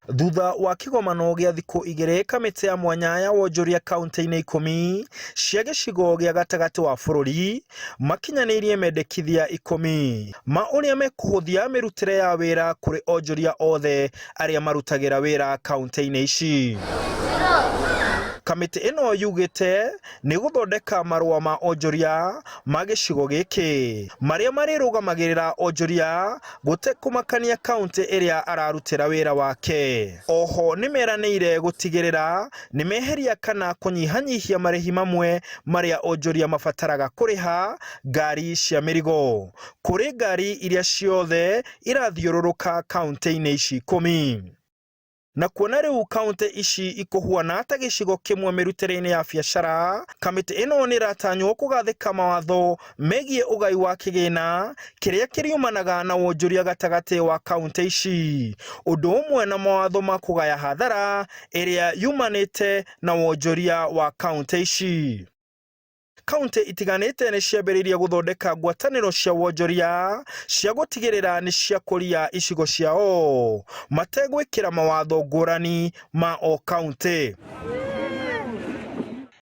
Thutha wa kĩgomano gĩa thikũ igĩrĩ, kamĩtĩ ya mwanya ya wonjoria kauntĩ-inĩ 10 cia gĩcigo gĩa gatagatĩ wa bũrũri makinyanĩirie mendekithia 10 ma ũrĩa mekũhũthia mĩrutĩre ya wĩra kũrĩ onjoria othe arĩa marutagĩra wĩra kauntĩ-inĩ ici. Kamĩtĩ ĩno yugĩte nĩ gũthondeka marũa ma onjoria ma gĩcigo gĩkĩ marĩa marĩrũgamagĩrĩra onjoria gũtekũmakania kauntĩ ĩrĩa ararutĩra wĩra wake. Oho nĩ meranĩire gũtigĩrĩra nĩ meheria kana kũnyihanyihia marĩhi mamwe marĩa onjoria mabataraga kũrĩha ngari cia mĩrigo kũrĩ ngari iria ciothe irathiũrũrũka kauntĩ-inĩ ici 10. Na kuona rĩu kauntĩ ici ikũhuana ta gĩcigo kĩmwe mĩrutĩre-inĩ ya biacara, kamĩtĩ ĩno nĩ ĩratanywo kũgathĩka mawatho megiĩ ũgai wa kĩgĩna kĩrĩa kĩriumanaga na wonjoria gatagatĩ wa kauntĩ ici, ũndũ ũmwe na mawatho ma kũgaya hathara ĩrĩa yumanĩte na wonjoria wa kauntĩ ici. Kauntĩ itiganĩte nĩ ciambĩrĩirie gũthondeka ngwatanĩro cia wonjoria cia gũtigĩrĩra nĩ ciakũria icigo ciao mategwĩkĩra mawatho ngũrani ma o kauntĩ.